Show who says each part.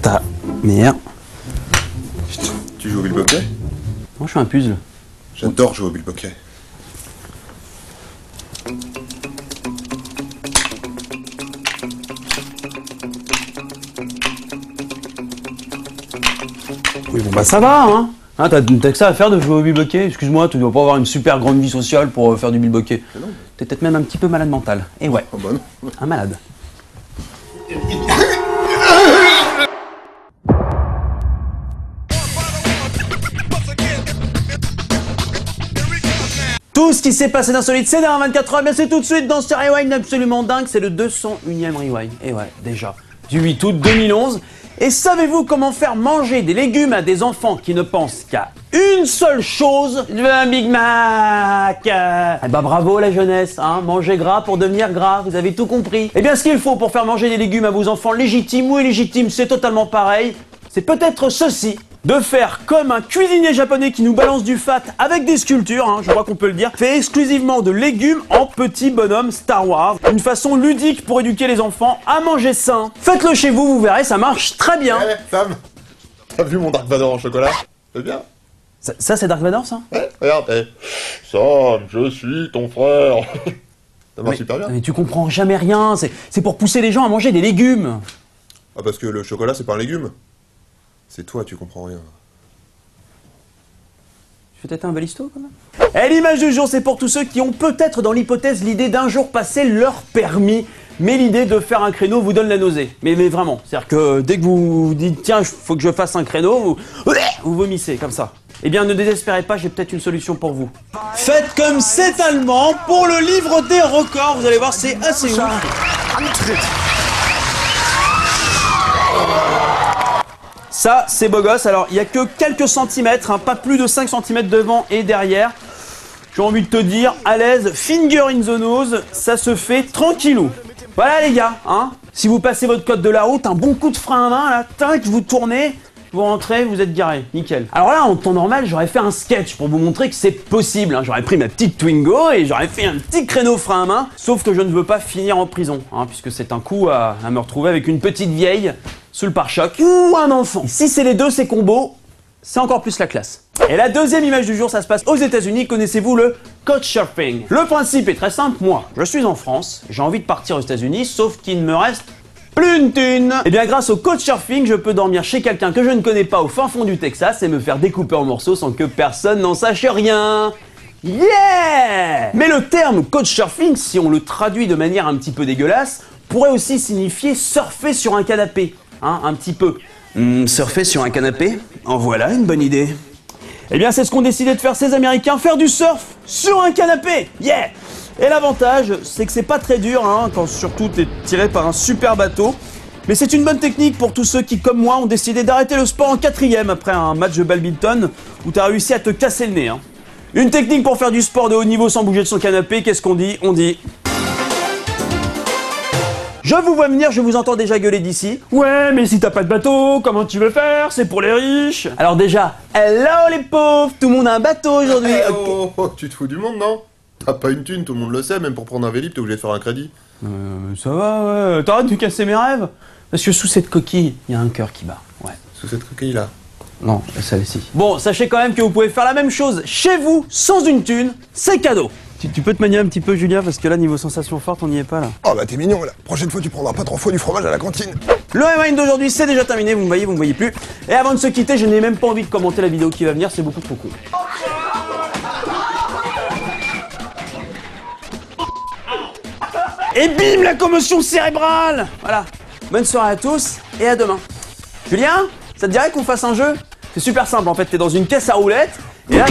Speaker 1: Ta mère.
Speaker 2: Putain, tu joues au bilboquet?
Speaker 1: Moi je suis un puzzle.
Speaker 2: J'adore jouer au bilboquet.
Speaker 1: Oui bon bah ça va hein. T'as que ça à faire de jouer au bilboquet? Excuse-moi, tu dois pas avoir une super grande vie sociale pour faire du bilboquet. T'es peut-être même un petit peu malade mental. Et ouais,
Speaker 2: Oh bah non.
Speaker 1: un malade. Tout ce qui s'est passé d'insolite ces dernières 24 heures, bien c'est tout de suite dans ce rewind absolument dingue, c'est le 201e rewind. Et ouais, déjà, du 8 août 2011. Et savez-vous comment faire manger des légumes à des enfants qui ne pensent qu'à une seule chose? Je veux un Big Mac. Eh bah bravo la jeunesse, hein, manger gras pour devenir gras, vous avez tout compris. Eh bien ce qu'il faut pour faire manger des légumes à vos enfants légitimes ou illégitimes, c'est totalement pareil. C'est peut-être ceci, de faire comme un cuisinier japonais qui nous balance du fat avec des sculptures, hein, je crois qu'on peut le dire, fait exclusivement de légumes en petits bonhommes Star Wars. Une façon ludique pour éduquer les enfants à manger sain. Faites-le chez vous, vous verrez, ça marche très bien.
Speaker 2: Ouais, Sam, t'as vu mon Dark Vador en chocolat? C'est bien.
Speaker 1: Ça c'est Dark Vador ça?
Speaker 2: Ouais, regarde, Sam, je suis ton frère. Ça marche super bien.
Speaker 1: Mais tu comprends jamais rien, c'est pour pousser les gens à manger des légumes.
Speaker 2: Ah parce que le chocolat c'est pas un légume. C'est toi, tu comprends rien.
Speaker 1: Tu fais peut-être un balisto quand même. Et l'image du jour, c'est pour tous ceux qui ont peut-être dans l'hypothèse l'idée d'un jour passer leur permis. Mais l'idée de faire un créneau vous donne la nausée. Mais vraiment, c'est-à-dire que dès que vous dites tiens, faut que je fasse un créneau, vous vomissez comme ça. Eh bien ne désespérez pas, j'ai peut-être une solution pour vous. Faites comme cet Allemand pour le livre des records, vous allez voir c'est assez ouf. Ça, c'est beau gosse. Alors, il n'y a que quelques centimètres, hein, pas plus de 5 cm devant et derrière. J'ai envie de te dire, à l'aise, finger in the nose, ça se fait tranquillou. Voilà les gars, hein. Si vous passez votre code de la route, un bon coup de frein à main, là, tac, vous tournez, vous rentrez, vous êtes garé, nickel. Alors là, en temps normal, j'aurais fait un sketch pour vous montrer que c'est possible. Hein. J'aurais pris ma petite Twingo et j'aurais fait un petit créneau frein à main. Sauf que je ne veux pas finir en prison, hein, puisque c'est un coup à me retrouver avec une petite vieille sous le pare-choc ou un enfant. Et si c'est les deux, ces combos, c'est encore plus la classe. Et la deuxième image du jour, ça se passe aux États-Unis. Connaissez-vous le couchsurfing? Le principe est très simple. Moi, je suis en France, j'ai envie de partir aux États-Unis, sauf qu'il ne me reste plus une thune. Et bien grâce au couchsurfing, je peux dormir chez quelqu'un que je ne connais pas au fin fond du Texas et me faire découper en morceaux sans que personne n'en sache rien. Yeah! Mais le terme couchsurfing, si on le traduit de manière un petit peu dégueulasse, pourrait aussi signifier surfer sur un canapé. Hein, un petit peu. Surfer sur un canapé? En voilà une bonne idée. Eh bien c'est ce qu'ont décidé de faire ces Américains, faire du surf sur un canapé. Yeah! Et l'avantage, c'est que c'est pas très dur, hein, quand surtout t'es tiré par un super bateau. Mais c'est une bonne technique pour tous ceux qui, comme moi, ont décidé d'arrêter le sport en 4e après un match de badminton où t'as réussi à te casser le nez. Hein. Une technique pour faire du sport de haut niveau sans bouger de son canapé, qu'est-ce qu'on dit? On dit... Je vous vois venir, je vous entends déjà gueuler d'ici. Ouais, mais si t'as pas de bateau, comment tu veux faire? C'est pour les riches. Alors déjà, hello les pauvres, tout le monde a un bateau aujourd'hui.
Speaker 2: Oh, tu te fous du monde, non? T'as pas une thune, tout le monde le sait, même pour prendre un Vélib, t'es obligé de faire un crédit.
Speaker 1: Ça va, ouais. T'arrêtes de casser mes rêves? Parce que sous cette coquille, il y a un cœur qui bat. Ouais.
Speaker 2: Sous cette coquille-là?
Speaker 1: Non, celle-ci. Bon, sachez quand même que vous pouvez faire la même chose chez vous, sans une thune, c'est cadeau. Tu peux te manier un petit peu, Julien, parce que là, niveau sensation forte, on n'y est pas, là.
Speaker 2: Oh bah t'es mignon, là. Prochaine fois, tu prendras pas 3 fois du fromage à la cantine.
Speaker 1: Le rewind d'aujourd'hui, c'est déjà terminé, vous me voyez plus. Et avant de se quitter, je n'ai même pas envie de commenter la vidéo qui va venir, c'est beaucoup trop cool. Et bim, la commotion cérébrale! Voilà. Bonne soirée à tous, et à demain. Julien, ça te dirait qu'on fasse un jeu? C'est super simple, en fait, t'es dans une caisse à roulettes, et là...